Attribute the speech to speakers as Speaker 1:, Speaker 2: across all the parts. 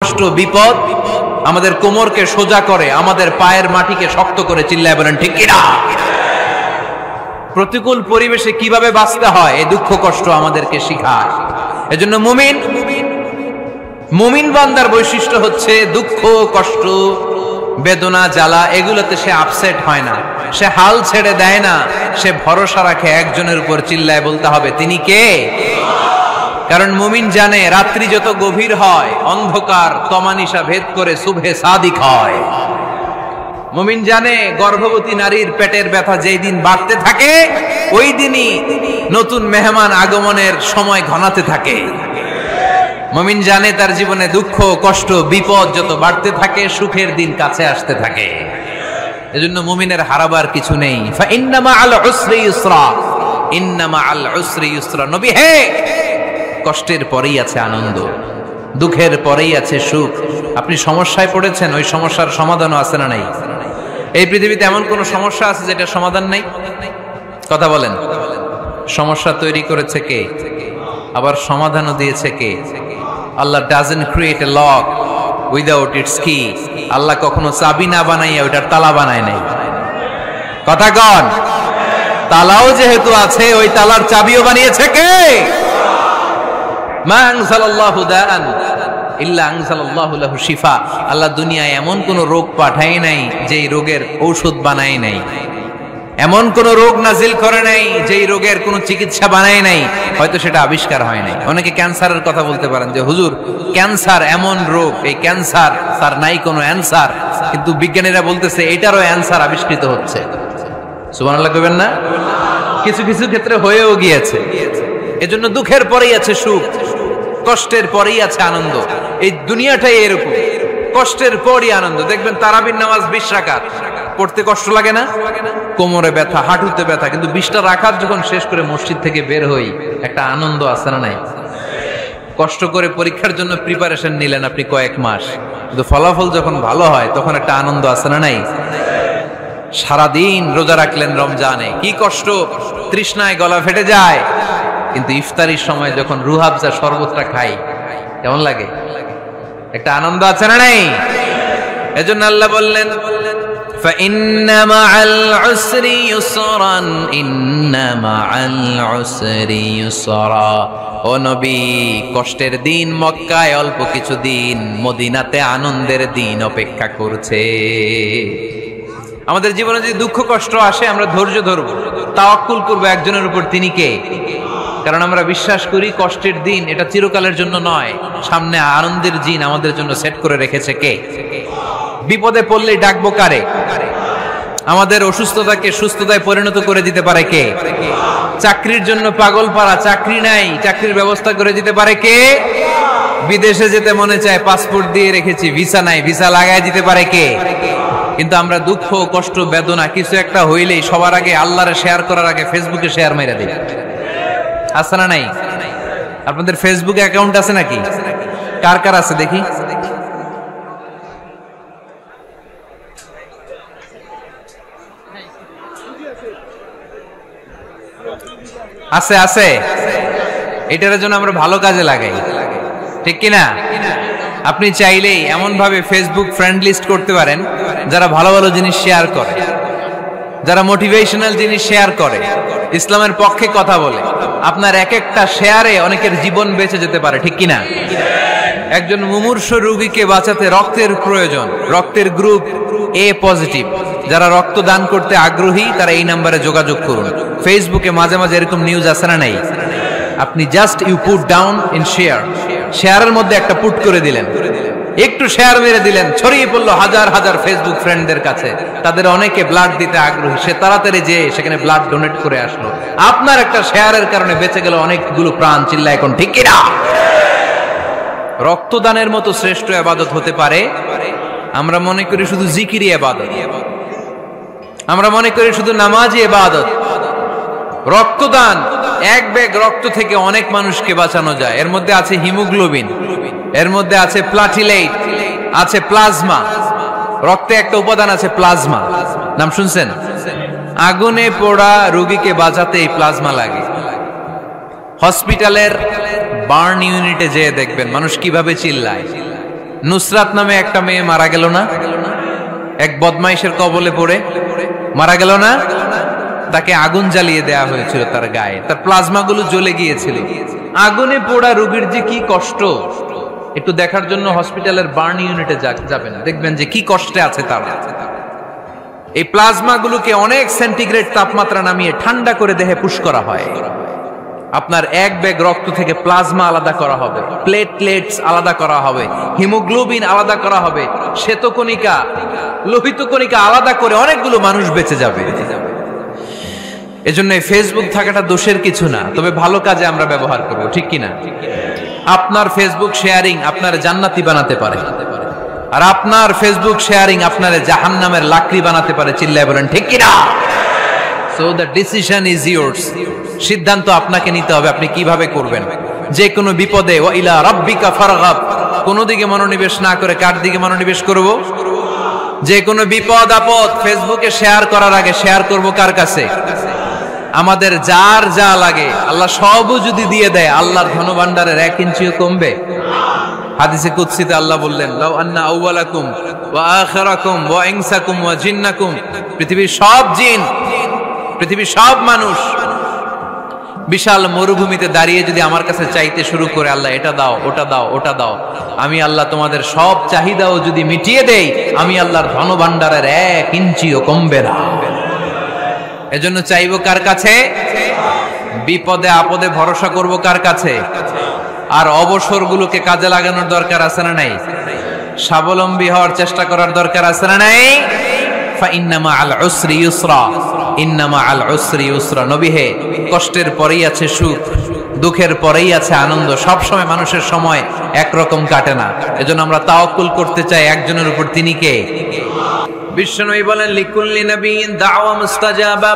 Speaker 1: কষ্ট বিপদ আমাদের কোমরকে সোজা করে, আমাদের পায়ের মাটিকে শক্ত করে। চিল্লায় বলেন ঠিক কিনা? প্রতিকূল পরিবেশে কিভাবে বাঁচতে হয় এই দুঃখ কষ্ট আমাদেরকে শিখায়। এজন্য মুমিন বান্দার বৈশিষ্ট্য হচ্ছে দুঃখ কষ্ট বেদনা জ্বালা এগুলোতে সে আপসেট হয় না, সে হাল ছেড়ে দেয় না, সে ভরসা রাখে একজনের উপর। চিল্লায় বলতে হবে তিনি কে? কারণ মুমিন জানে রাত্রি যত গভীর হয় অন্ধকার তমানিসা ভেদ করে সুবহে সাদিক হয়। মুমিন জানে গর্ভবতী নারীর পেটের ব্যথা যেই দিন বাড়তে থাকে ওই দিনই নতুন মেহমান আগমনের সময় ঘনাতে থাকে। মুমিন জানে তার জীবনে দুঃখ কষ্ট বিপদ যত বাড়তে থাকে সুখের দিন কাছে আসতে থাকে। এজন্য মুমিনের হারাবার কিছু নেই। ফা ইন্না মাআল উসরি ইউসরা, ইন্না মাআল উসরি ইউসরা। নবী হে, কষ্টের পরেই আছে আনন্দ, দুঃখের পরেই আছে সুখ। আপনি সমস্যায় পড়েছেন, ওই সমস্যার সমাধানও আছে না নাই? এই পৃথিবীতে এমন কোন সমস্যা আছে যেটা সমাধান নাই? কথা বলেন। সমস্যা তৈরি করেছে কে? আবার সমাধানও দিয়েছে কে? Allah doesn't create a lock without its key. Allah কখনো চাবি না বানাইয়া ওইটার তালা বানায় নাই। কথা কন। তালাও যেহেতু আছে ওই তালার চাবিও বানিয়েছে কে? মা আনজালাল্লাহু দাআন ইল্লা আনজালাল্লাহু লাহু শিফা। আল্লাহ দুনিয়ায় এমন কোন রোগ পাঠায় নাই যেই রোগের ঔষধ বানায় নাই, এমন কোন রোগ নাজিল করে নাই যেই রোগের কোন চিকিৎসা বানায় নাই, হয়তো সেটা আবিষ্কার হয় নাই। অনেকে ক্যান্সারের কথা বলতে পারেন যে হুজুর ক্যান্সার এমন রোগ, এই ক্যান্সার তার নাই কোনো অ্যানসার, কিন্তু বিজ্ঞানীরা বলতেছে এটারও অ্যানসার আবিষ্কৃত হচ্ছে। সুবহানাল্লাহ কইবেন না? কিছু কিছু ক্ষেত্রে হয়েও গিয়েছে। এজন্য দুঃখের পরেই আছে সুখ, কষ্টের পরেই আছে আনন্দ। এই দুনিয়াটাই এরকম, কষ্টের পরই আনন্দ। দেখবেন তারাবির নামাজ 20 রাকাত পড়তে কষ্ট লাগে না? কোমরে ব্যথা, হাঁটুতে ব্যথা, কিন্তু 20টা রাকাত যখন শেষ করে মসজিদ থেকে বের হই একটা আনন্দ আছে না নাই? কষ্ট করে পরীক্ষার জন্য প্রিপারেশন নিলেন আপনি কয়েক মাস, কিন্তু ফলাফল যখন ভালো হয় তখন একটা আনন্দ আছে না নাই? সারাদিন রোজা রাখলেন রমজানে, কি কষ্ট, তৃষ্ণায় গলা ফেটে যায়, কিন্তু ইফতারির সময় যখন রুহাবজা শরবতটা খাই কেমন লাগে? একটা আনন্দ আছে না নাই? এজন্য আল্লাহ বললেন فَإِنَّ مَعَ الْعُسْرِ يُسْرًا إِنَّ مَعَ الْعُسْرِ يُسْرًا। ও নবী, কষ্টের দিন মক্কায় অল্প কিছু দিন, মদিনাতে আনন্দের দিন অপেক্ষা করছে। আমাদের জীবনে যদি দুঃখ কষ্ট আসে আমরা ধৈর্য ধরবো, তাওয়াক্কুল করবো একজনের উপর, তিনি কে? কারণ আমরা বিশ্বাস করি কষ্টের দিন এটা চিরকালের জন্য নয়, সামনে আনন্দের দিন আমাদের জন্য সেট করে রেখেছে কে? বিপদে পড়লে ডাকবো কারে? আমাদের অসুস্থতাকে সুস্থতায় পরিণত করে দিতে পারে কে? চাকরির জন্য পাগল পারা, চাকরি নাই, চাকরির ব্যবস্থা করে দিতে পারে কে? বিদেশে যেতে মনে চায়, পাসপোর্ট দিয়ে রেখেছি, ভিসা নাই, ভিসা লাগায় দিতে পারে কে? কিন্তু আমরা দুঃখ কষ্ট বেদনা কিছু একটা হইলেই সবার আগে আল্লাহরে শেয়ার করার আগে ফেসবুকে শেয়ার মেরে দিই। আছে না নাই? আপনাদের ফেসবুক অ্যাকাউন্ট আছে নাকি? কার কার আছে দেখি? আছে আছে। এটার জন্য আমরা ভালো কাজে লাগাই, ঠিক কিনা? আপনি চাইলেই এমন ভাবে ফেসবুক ফ্রেন্ড লিস্ট করতে পারেন যারা ভালো ভালো জিনিস শেয়ার করে, যারা মোটিভেশনাল জিনিস শেয়ার করে, ইসলামের পক্ষে কথা বলে। আপনার এক একটা শেয়ারে অনেকের জীবন বেঁচে যেতে পারে, ঠিক কিনা? একজন মুমূর্ষ রোগীকে বাঁচাতে রক্তের প্রয়োজন, রক্তের গ্রুপ এ পজিটিভ। যারা রক্ত দান করতে আগ্রহী তারা এই নাম্বারে যোগাযোগ করুন। ফেসবুকে মাঝে মাঝে এরকম নিউজ আসে না নাই? আপনি just you put down in share, শেয়ারের মধ্যে একটা পুট করে দিলেন, একটু শেয়ার মেরে দিলেন, ছড়িয়ে পড়লো হাজার হাজার ফেসবুক ফ্রেন্ডদের কাছে। তাদের অনেকে ব্লাড দিতে আগ্রহী, সে তাড়াতাড়ি যেয়ে সেখানে ব্লাড ডোনেট করে আসলো। আপনার একটা শেয়ারের কারণে বেঁচে গেল অনেকগুলো প্রাণ। চিল্লা এখন ঠিক কিনা? রক্তদানের মতো শ্রেষ্ঠ ইবাদত হতে পারে? আমরা মনে করি শুধু জিকিরি ইবাদত, আমরা মনে করি শুধু নামাজি ইবাদত। রক্তদান, এক ব্যাগ রক্ত থেকে অনেক মানুষকে বাঁচানো যায়। এর মধ্যে আছে হিমোগ্লোবিন, এর মধ্যে আছে প্লাটিলেট, আছে প্লাজমা। রক্তে একটা উপাদান আছে প্লাজমা, নাম শুনছেন? আগুনে পোড়া রোগীকে বাঁচাতে এই প্লাজমা লাগে। হসপিটালের বার্ন ইউনিটে যেয়ে দেখবেন মানুষ কিভাবে চিল্লায়। নুসরাত নামে একটা মেয়ে মারা গেল না? এক বদমাইশের কবলে পড়ে মারা গেল না? তাকে আগুন জ্বালিয়ে দেয়া হয়েছিল তার গায়ে, তার প্লাজমা গুলো জ্বলে গিয়েছিল। আগুনে পোড়া রোগীর যে কি কষ্ট, একটু দেখার জন্য হসপিটালের বার্ন ইউনিটে যাবেন, দেখবেন যে কি কষ্টে আছে তারা। এই প্লাজমা গুলোকে অনেক সেন্টিগ্রেড তাপমাত্রা নামিয়ে ঠান্ডা করে দেহে পুশ করা হয়। আপনার এক ব্যাগ রক্ত থেকে প্লাজমা আলাদা করা হবে, প্লেটলেটস আলাদা করা হবে, হিমোগ্লোবিন আলাদা করা হবে, শ্বেতকণিকা, লোহিত কণিকা আলাদা করে অনেকগুলো মানুষ বেঁচে যাবে। এজন্য ফেসবুক থাকাটা দোষের কিছু না, তবে ভালো কাজে আমরা ব্যবহার করব, ঠিক কিনা? আপনার ফেসবুক শেয়ারিং আপনার জান্নাতি বানাতে পারে, আর আপনার ফেসবুক শেয়ারিং আপনার জাহান্নামের লাকড়ি বানাতে পারে। চিল্লায় বলেন ঠিক কিনা? So the decision is yours. সিদ্ধান্ত আপনাকে নিতে হবে, আপনি কিভাবে করবেন। যে কোনো বিপদে ওয়া ইলা রাব্বিকা ফারগাব, কোনো দিকে মনোনিবেশ না করে কার দিকে মনোনিবেশ করব? যে কোনো বিপদ আপদ ফেসবুকে শেয়ার করার আগে শেয়ার করব কার কাছে? আমাদের যার যা লাগে আল্লাহ সবও যদি দিয়ে দেয়, আল্লাহর ধনভাণ্ডারের 1 ইঞ্চিও কমবে? হাদিসে কুদসিতে আল্লাহ বললেন, লাউ আন্না আউওয়ালাকুম ওয়া আখিরাকুম ওয়া ইনসাকুম ওয়া জিন্নাকুম, পৃথিবীর সব জিন, পৃথিবীর সব মানুষ বিশাল মরুভূমিতে দাঁড়িয়ে যদি আমার কাছে চাইতে শুরু করে, আল্লাহ এটা দাও, ওটা দাও, ওটা দাও, আমি আল্লাহ তোমাদের সব চাহিদাও যদি মিটিয়ে দেই, আমি আল্লাহর ধনভাণ্ডারের 1 ইঞ্চিও কমবে না। এজন্য চাইবো কার কাছে? বিপদে আপদে ভরসা করব কার কাছে? আর অবসরগুলোকে কাজে লাগানোর দরকার আছে না নাই? স্বাবলম্বী হওয়ার চেষ্টা করার দরকার আছে না নাই? ফাইন্নামা আল উসরি ইউসরা, ইন্নামা আল উসরি ইউসরা। নবী হে, কষ্টের পরেই আছে সুখ, দুঃখের পরেই আছে আনন্দ। সব সময় মানুষের সময় একরকম কাটে না। এজন্য আমরা তাওয়াক্কুল করতে চাই একজনের উপর, তিনি কে? বিশ্বনবী বলেন, লিকুল্লি নবিয়্যিন দাওয়া মুস্তাজাবা।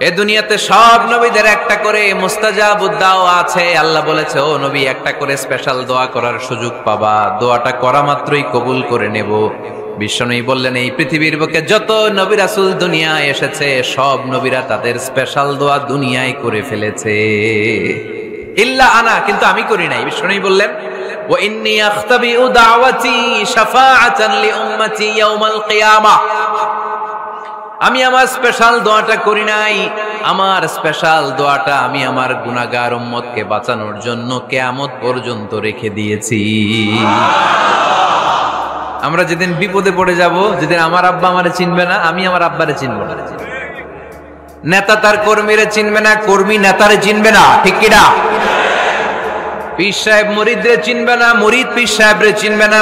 Speaker 1: এ দুনিয়াতে সব নবীদের একটা করে মুস্তাজাবুদ দাওয়া আছে। আল্লাহ বলেছে, ও নবী, একটা করে স্পেশাল দোয়া করার সুযোগ পাবা, দোয়াটা করা মাত্রই কবুল করে নেব। বিশ্বনবী বললেন, এই পৃথিবীর বুকে যত নবী রাসূল দুনিয়ায় এসেছে, সব নবীরা তাদের স্পেশাল দোয়া দুনিয়ায় করে ফেলেছে, ইল্লা আনা, কিন্তু আমি করি নাই। বিশ্বনবী বললেন, ওয়া ইন্নী আখতাবিউ দাওয়াতি শাফাআতান লিউম্মতি ইয়াউমাল কিয়ামাহ। আমি আমার স্পেশাল দোয়াটা করি নাই, আমার স্পেশাল দোয়াটা আমি আমার গুনাহগার উম্মতকে বাঁচানোর জন্য কিয়ামত পর্যন্ত রেখে দিয়েছি। আমরা যেদিন বিপদে পড়ে যাব, যেদিন আমার আব্বা আমারে চিনবে না, আমি আমার আব্বারে চিনব না, নেতা তার কর্মীরে চিনবে না, কর্মী নেতারে চিনবে না, ঠিক কি না? পীর সাহেব মুরিদরে চিনবে না, মুরিদ পীর সাহেবরে চিনবে না,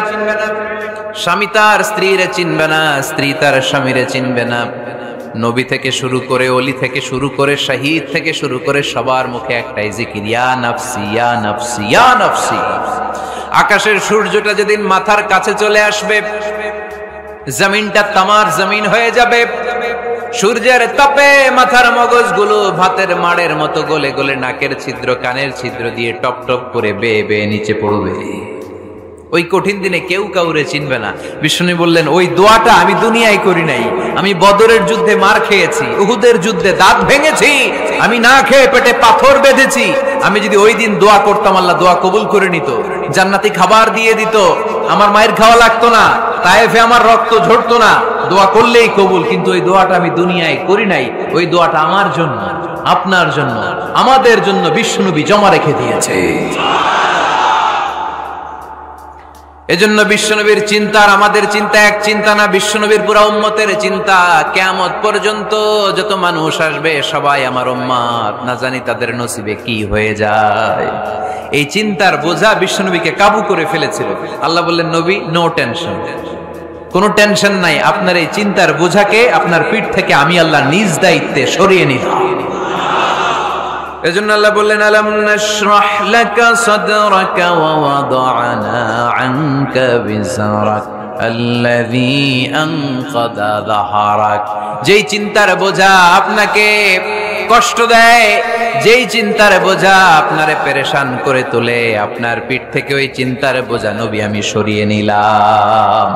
Speaker 1: স্বামী তার স্ত্রীরে চিনবে না, স্ত্রী তার স্বামীরে চিনবে না। নবী থেকে শুরু করে, ওলি থেকে শুরু করে, শহীদ থেকে শুরু করে সবার মুখে একটাই জিকির, ইয়া নাফসি ইয়া নাফসি ইয়া নাফসি। আকাশের সূর্যটা যেদিন মাথার কাছে চলে আসবে, জমিনটা তামার জমিন হয়ে যাবে, সূর্যের তাপে মাথার মগজগুলো ভাতের মাড়ের মতো গলে গলে নাকের ছিদ্র, কানের ছিদ্র দিয়ে টপ টপ করে বেয়ে বেয়ে নিচে পড়বে। ওই কঠিন দিনে কেউ কাউরে চিনবে না। বিষ্ণু বললেন, ওই দোয়াটা আমি দুনিয়ায় করি নাই, আমি বদরের যুদ্ধে মার খেয়েছি, উহুদের যুদ্ধে দাঁত ভেঙেছি, আমি না খেয়ে পেটে পাথর বেঁধেছি। আমি যদি ওই দিন দোয়া করতাম, আল্লাহ দোয়া কবুল করে নিত, জান্নাতি খাবার দিয়ে দিত, আমার মায়ের খাওয়া লাগতো না, তায়েফে আমার রক্ত ঝরতো না, দোয়া করলেই কবুল। কিন্তু ওই দোয়াটা আমি দুনিয়ায় করি নাই, ওই দোয়াটা আমার জন্য, আপনার জন্য, আমাদের জন্য বিশ্বনবী জমা রেখে দিয়েছে। এজন্য বিশ্বনবীর চিন্তা আর আমাদের চিন্তা এক চিন্তা না, বিশ্বনবীর পুরা উম্মতের চিন্তা। কিয়ামত পর্যন্ত যত মানুষ আসবে সবাই আমার উম্মত, না জানি তাদের নসিবে কি হয়ে যায়। এই চিন্তার বোঝা বিশ্বনবীকে কাবু করে ফেলেছিল। আল্লাহ বললেন, নবী, নো টেনশন, কোনো টেনশন নাই, আপনার এই চিন্তার বোঝাকে আপনার পিঠ থেকে আমি আল্লাহ নিজ দায়িত্বে সরিয়ে নিলাম। এজন্য আল্লাহ বললেন, আলাম নাশরাহ লাকা সাদরাকা ওয়া ওয়াদা'না আনকা বিজরাক আল্লাযী আনকাদা যাহরাক। যেই চিন্তার বোঝা আপনাকে কষ্ট দেয়, যেই চিন্তার বোঝা আপনারে পেরেশান করে তোলে, আপনার পিঠ থেকে ওই চিন্তার বোঝা নবী আমি সরিয়ে নিলাম।